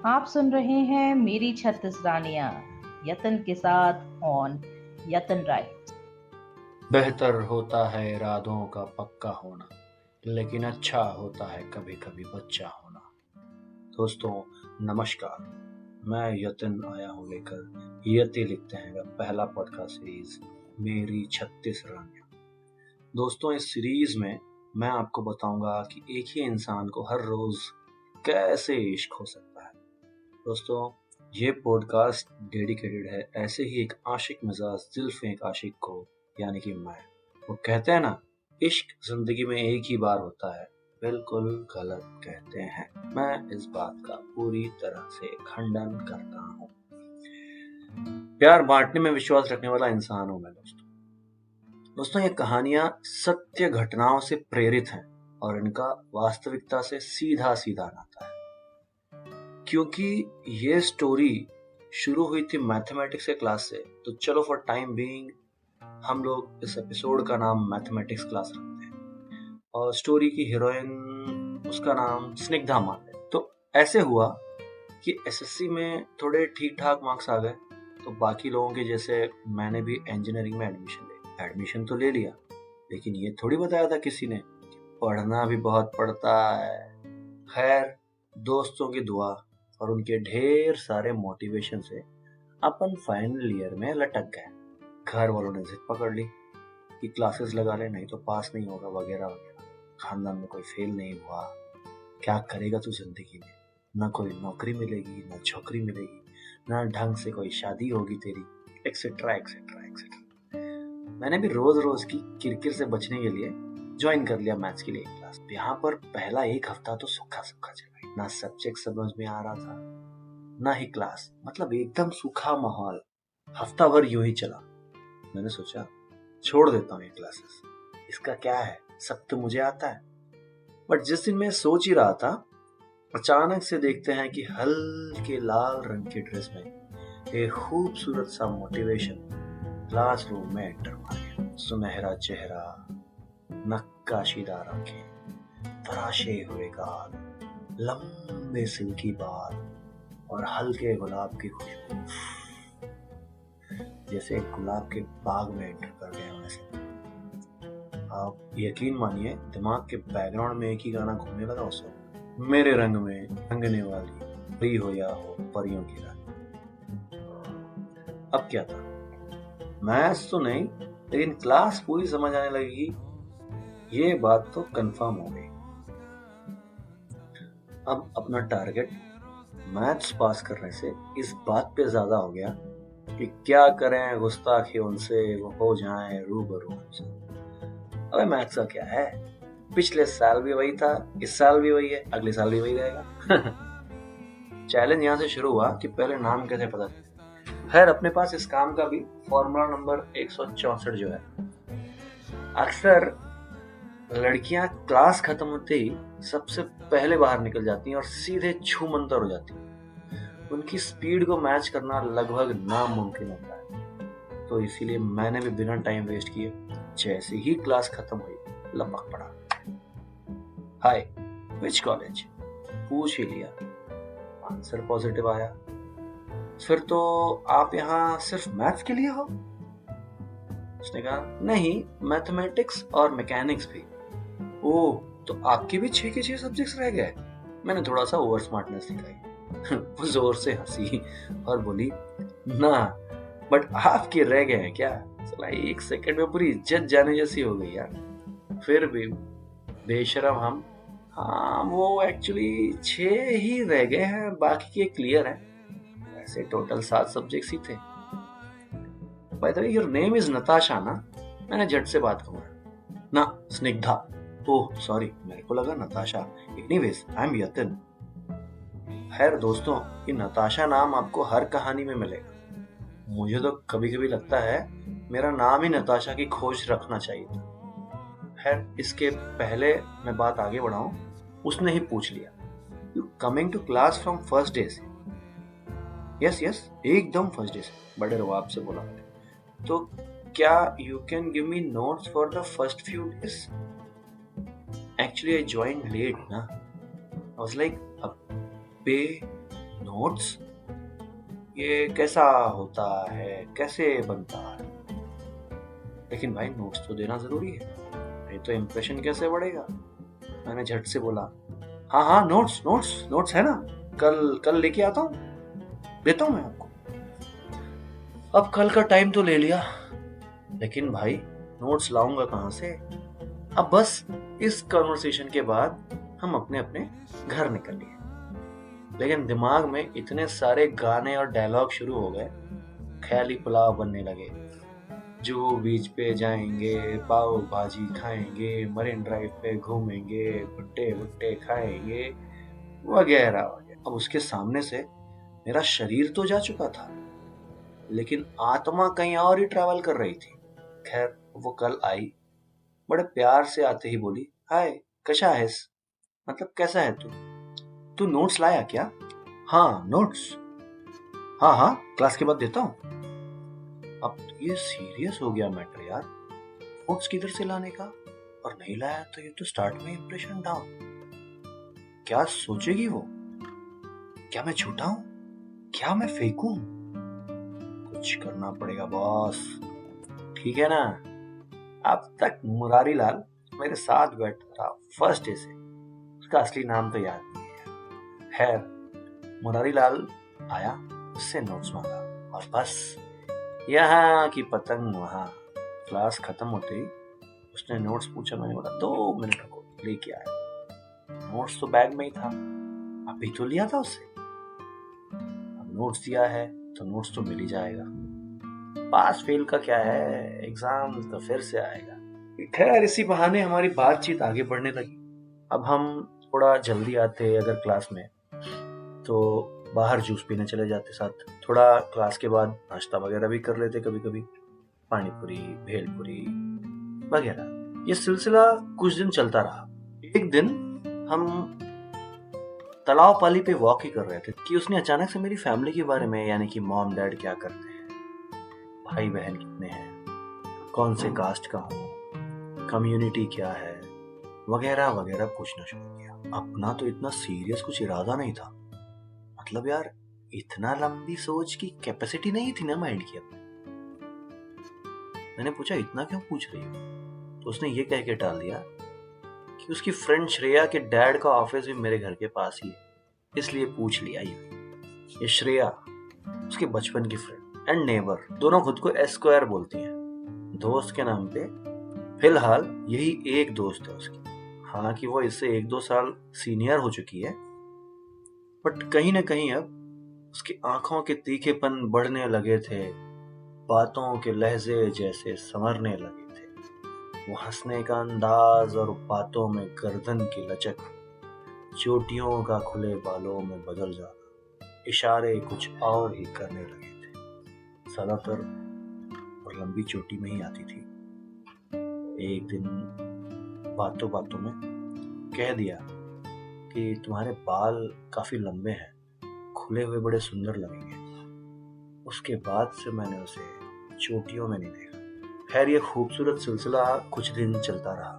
आप सुन रहे हैं मेरी 36 रानियां यतन के साथ ऑन यतन राइट। बेहतर होता है इरादों का पक्का होना, लेकिन अच्छा होता है कभी कभी बच्चा होना। दोस्तों नमस्कार, मैं यतिन आया हूँ लेकर यति लिखते हैं का पहला पॉडकास्ट सीरीज मेरी 36 रानियां। दोस्तों इस सीरीज में मैं आपको बताऊंगा कि एक ही इंसान को हर रोज कैसे इश्क हो सकता है। दोस्तों ये पॉडकास्ट डेडिकेटेड है ऐसे ही एक आशिक मिजाज दिल फेंक आशिक को, यानी कि मैं। वो कहते हैं ना, इश्क जिंदगी में एक ही बार होता है, बिल्कुल गलत कहते हैं। मैं इस बात का पूरी तरह से खंडन करता हूँ। प्यार बांटने में विश्वास रखने वाला इंसान हूँ मैं। दोस्तों ये कहानियां सत्य घटनाओं से प्रेरित हैं और इनका वास्तविकता से सीधा सीधा नाता है। क्योंकि ये स्टोरी शुरू हुई थी मैथमेटिक्स के क्लास से, तो चलो फॉर टाइम बीइंग हम लोग इस एपिसोड का नाम मैथमेटिक्स क्लास रखते हैं और स्टोरी की हीरोइन उसका नाम स्निग्धा मान लें। तो ऐसे हुआ कि एसएससी में थोड़े ठीक ठाक मार्क्स आ गए, तो बाकी लोगों के जैसे मैंने भी इंजीनियरिंग में एडमिशन तो ले लिया, लेकिन ये थोड़ी बताया था किसी ने कि पढ़ना भी बहुत पड़ता है। खैर दोस्तों की दुआ और उनके ढेर सारे मोटिवेशन से अपन फाइनल ईयर में लटक गए। घर वालों ने जिद पकड़ ली कि क्लासेस लगा ले, नहीं तो पास नहीं होगा वगैरह वगैरह। खानदान में कोई फेल नहीं हुआ, क्या करेगा तू जिंदगी में, ना कोई नौकरी मिलेगी ना छोकरी मिलेगी, ना ढंग से कोई शादी होगी तेरी, एक्सेट्रा एक्सेट्रा एक्सेट्रा। मैंने भी रोज रोज की किरकिर से बचने के लिए ज्वाइन कर लिया मैथ्स के लिए एक क्लास। यहाँ पर पहला एक हफ्ता तो सूखा सूखा चला, ना सब्जेक्ट समझ में आ रहा था ना ही क्लास, मतलब एकदम सूखा माहौल। हफ्ता भर यूं ही चला। मैंने सोचा छोड़ देता हूँ ये क्लासेस, इसका क्या है, सब तो मुझे आता है। बट जिस दिन मैं सोच ही रहा था, अचानक से देखते हैं कि हल्के लाल रंग की ड्रेस में एक खूबसूरत सा मोटिवेशन क्लासरूम में एंटर मार गया। सुनहरा चेहरा, नक्काशीदार आंखें, तराशे हुए गाल, लंबे सिल्की बाल और हल्के गुलाब की खुशबू, जैसे गुलाब के बाग में एंटर कर गए वैसे। आप यकीन मानिए दिमाग के बैकग्राउंड में एक ही गाना घूमने लगा उस वक्त, मेरे रंग में रंगने वाली परी हो या हो परियों की रानी। अब क्या था, मैथ्स तो नहीं लेकिन क्लास पूरी समझ आने लगी, ये बात तो कंफर्म हो गई। अब अपना टारगेट मैथ्स पास करने से इस बात पे ज्यादा हो गया कि क्या करें गुस्ताखी उनसे, वो हो जाएं रूबरू हमसे। अबे मैथ्स का क्या है, पिछले साल भी वही था, इस साल भी वही है, अगले साल भी वही रहेगा। चैलेंज यहाँ से शुरू हुआ कि पहले नाम कैसे पता चले। खैर अपने पास इस काम का भी फॉर्मूला नंबर 164 जो है। अक्सर लड़कियां क्लास खत्म होते ही सबसे पहले बाहर निकल जाती हैं और सीधे छूमंतर हो जाती हैं। उनकी स्पीड को मैच करना लगभग नामुमकिन होता है। तो इसीलिए मैंने भी बिना टाइम वेस्ट किए जैसे ही क्लास खत्म हुई लपक पड़ा। हाय विच कॉलेज, पूछ ही लिया, आंसर पॉजिटिव आया। फिर तो आप यहाँ सिर्फ मैथ्स के लिए हो? उसने कहा नहीं, मैथमेटिक्स और मैकेनिक्स भी। ओह, तो आपके भी 6 के 6 सब्जेक्ट्स रह गए। मैंने थोड़ा सा ओवर स्मार्टनेस दिखाई। वो जोर से हंसी और बोली ना, बट आपके रह गए हैं क्या? चला 1 सेकंड में पूरी इज्जत जाने जैसी हो गई यार। फिर भी बेशरम हम, हाँ वो एक्चुअली 6 ही रह गए हैं, बाकी के क्लियर है। ऐसे टोटल 7 सब्जेक्ट्स ही थे। By the way your name is Natasha ना? मैंने झट से बात घुमाया। ना, स्निग्धा। ओह सॉरी, मेरे को लगा Natasha. Anyways I am Yatin. खैर दोस्तों, ये नताशा नाम आपको हर कहानी में मिलेगा। मुझे तो कभी कभी लगता है मेरा नाम ही नताशा की खोज रखना चाहिए था। खैर इसके पहले मैं बात आगे बढ़ाऊं, उसने ही पूछ लिया, you coming to class from first day से? यस यस, एकदम फर्स्ट डे से, बड़े रवाब से बोला। तो क्या you can give me notes for the first few days? Actually, I joined late, na. I was like, अबे नोट्स? ये कैसा होता है, कैसे बनता है? लेकिन भाई नोट्स तो देना जरूरी है, नहीं तो इम्प्रेशन कैसे बढ़ेगा? मैंने झट से बोला, हाँ हाँ नोट्स नोट्स नोट्स है ना, कल कल लेके आता हूँ, देता हूँ मैं आपको। अब कल का टाइम तो ले लिया, लेकिन भाई नोट्स लाऊंगा कहाँ से? अब बस इस कन्वर्सेशन के बाद हम अपने अपने घर निकल लिए, लेकिन दिमाग में इतने सारे गाने और डायलॉग शुरू हो गए, ख्याली पुलाव बनने लगे। जुहू बीच पे जाएंगे, पाव भाजी खाएंगे, मरीन ड्राइव पे घूमेंगे, भुट्टे भुट्टे खाएंगे, वगैरह वगैरह। अब उसके सामने से मेरा शरीर तो जा चुका था, लेकिन आत्मा कहीं और ही ट्रैवल कर रही थी। खैर वो कल आई, बड़े प्यार से आते ही बोली, हाय कशा हैस, मतलब कैसा है तू नोट्स लाया क्या? हाँ नोट्स, हाँ हाँ क्लास के बाद देता हूँ। अब ये सीरियस हो गया मैटर यार, नोट्स किधर से लाने का, और नहीं लाया तो ये तो स्टार्ट में इंप्रेशन डाउन। क्या सोचेगी वो? क्या मैं झूठा हूँ? क्या मैं फेक हूँ? कुछ करना पड़ेगा बॉस, ठीक है ना? अब तक मुरारी लाल मेरे साथ बैठा था फर्स्ट डे से, उसका असली नाम तो याद नहीं है। खैर मुरारी लाल आया, उससे नोट्स मांगा, और बस यहाँ की पतंग वहां। क्लास खत्म होते ही उसने नोट्स पूछा, मैंने बोला 2 मिनट रुको, लेके आया। नोट्स तो बैग में ही था, अभी तो लिया था उससे। अब नोट्स दिया है तो नोट्स तो मिल ही जाएगा, पास फेल का क्या है, एग्जाम तो फिर से आएगा। खैर इसी बहाने हमारी बातचीत आगे बढ़ने लगी। अब हम थोड़ा जल्दी आते अगर क्लास में, तो बाहर जूस पीने चले जाते साथ, थोड़ा क्लास के बाद नाश्ता वगैरह भी कर लेते, कभी कभी पानी पूरी, भेलपुरी वगैरह। ये सिलसिला कुछ दिन चलता रहा। एक दिन हम तालाब पाली पे वॉक ही कर रहे थे कि उसने अचानक से मेरी फैमिली के बारे में, यानी कि मॉम डैड क्या करते हैं, भाई बहन कितने हैं, कौन से कास्ट का हूँ, कम्युनिटी क्या है, वगैरह वगैरह पूछना शुरू किया। अपना तो इतना सीरियस कुछ इरादा नहीं था, मतलब यार इतना लंबी सोच की कैपेसिटी नहीं थी ना माइंड की अपने। मैंने पूछा इतना क्यों पूछ रही हो, तो उसने ये कह के टाल दिया कि उसकी फ्रेंड श्रेया के डैड का ऑफिस भी मेरे घर के पास ही है, इसलिए पूछ लिया। ये श्रेया उसके बचपन की फ्रेंड एंड नेबर, दोनों खुद को एस्क्वायर बोलती हैं, दोस्त के नाम पे। फिलहाल यही एक दोस्त है उसकी, हालांकि वो इससे 1-2 साल सीनियर हो चुकी है, बट कहीं ना कहीं अब उसकी आंखों के तीखेपन बढ़ने लगे थे, बातों के लहजे जैसे संवरने लगे थे, वो हंसने का अंदाज और बातों में गर्दन की लचक, चोटियों का खुले बालों में बदल जाना, इशारे कुछ और ही करने लगे थे, ज्यादातर और लंबी चोटी में ही आती थी। एक दिन बातों बातों में कह दिया कि तुम्हारे बाल काफी लंबे हैं, खुले हुए बड़े सुंदर लगेंगे। उसके बाद से मैंने उसे चोटियों में नहीं देखा। खैर ये खूबसूरत सिलसिला कुछ दिन चलता रहा,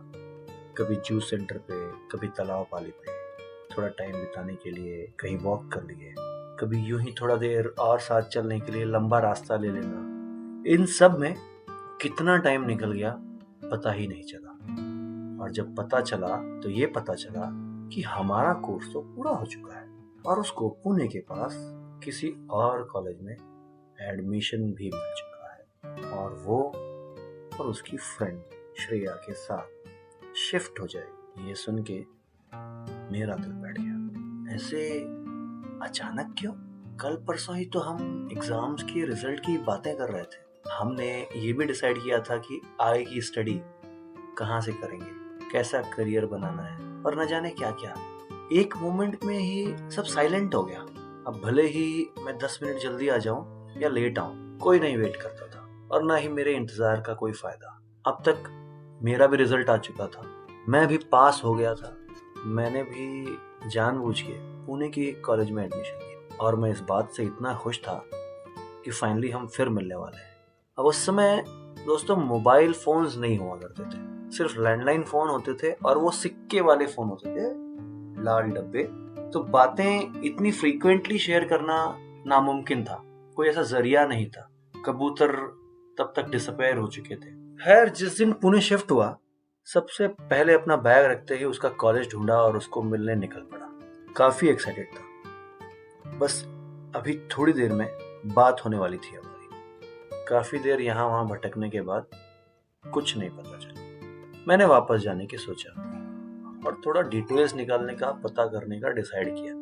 कभी जूस सेंटर पे, कभी तालाब पाली पे थोड़ा टाइम बिताने के लिए कहीं वॉक कर लिए, कभी यूं ही थोड़ा देर और साथ चलने के लिए लंबा रास्ता ले लेना। इन सब में कितना टाइम निकल गया पता ही नहीं चला, और जब पता चला तो ये पता चला कि हमारा कोर्स तो पूरा हो चुका है और उसको पुणे के पास किसी और कॉलेज में एडमिशन भी मिल चुका है, और वो और उसकी फ्रेंड श्रेया के साथ शिफ्ट हो जाएगी। ये सुन के मेरा दिल बैठ गया। ऐसे अचानक क्यों? कल परसों ही तो हम एग्जाम्स के रिजल्ट की बातें कर रहे थे, हमने ये भी डिसाइड किया था कि आगे की स्टडी कहाँ से करेंगे, कैसा करियर बनाना है, और न जाने क्या क्या। एक मोमेंट में ही सब साइलेंट हो गया। अब भले ही मैं 10 मिनट जल्दी आ जाऊं या लेट आऊं, कोई नहीं वेट करता था, और ना ही मेरे इंतजार का कोई फायदा। अब तक मेरा भी रिजल्ट आ चुका था, मैं भी पास हो गया था, मैंने भी जानबूझ के पुणे की कॉलेज में एडमिशन लिया, और मैं इस बात से इतना खुश था कि फाइनली हम फिर मिलने वाले हैं। अब उस समय दोस्तों मोबाइल फोन्स नहीं हुआ करते थे, सिर्फ लैंडलाइन फोन होते थे, और वो सिक्के वाले फोन होते थे, लाल डब्बे तो बातें इतनी फ्रीक्वेंटली शेयर करना नामुमकिन था, कोई ऐसा जरिया नहीं था। कबूतर तब तक डिसअपेयर हो चुके थे। खैर, जिस दिन पुणे शिफ्ट हुआ, सबसे पहले अपना बैग रखते ही उसका कॉलेज ढूंढा और उसको मिलने निकल पड़ा। काफी एक्साइटेड था। बस अभी थोड़ी देर में बात होने वाली थी हमारी। काफी देर यहाँ वहां भटकने के बाद कुछ नहीं पता चला। मैंने वापस जाने की सोचा और थोड़ा डिटेल्स निकालने का, पता करने का डिसाइड किया।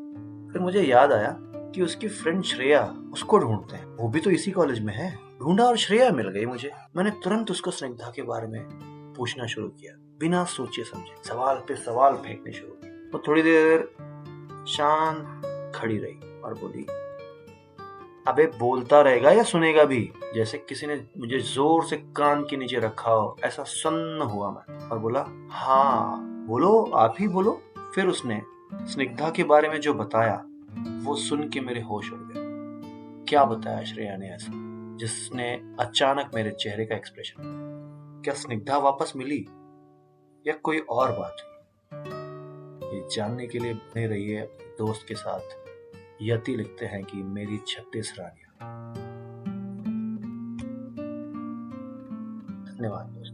फिर मुझे याद आया कि उसकी फ्रेंड श्रेया, उसको ढूंढते हैं, वो भी तो इसी कॉलेज में है। ढूंढा और श्रेया मिल गई मुझे। मैंने तुरंत उसको स्निग्धा के बारे में पूछना शुरू किया, बिना सोचे समझे सवाल पे सवाल फेंकने शुरू किए। वो थोड़ी देर शांत खड़ी रही और बोली, अबे बोलता रहेगा या सुनेगा भी? जैसे किसी ने मुझे जोर से कान के नीचे रखा हो, ऐसा सन्न हुआ मैं और बोला, हाँ बोलो, आप ही बोलो। फिर उसने स्निग्धा के बारे में जो बताया, वो सुन के मेरे होश उड़ गए। क्या बताया श्रेया ने ऐसा जिसने अचानक मेरे चेहरे का एक्सप्रेशन? क्या स्निग्धा वापस मिली या कोई और बात हुई? ये जानने के लिए बने रहिए अपने दोस्त के साथ। यति लिखते हैं कि मेरी 36 रानियां। धन्यवाद दोस्तों।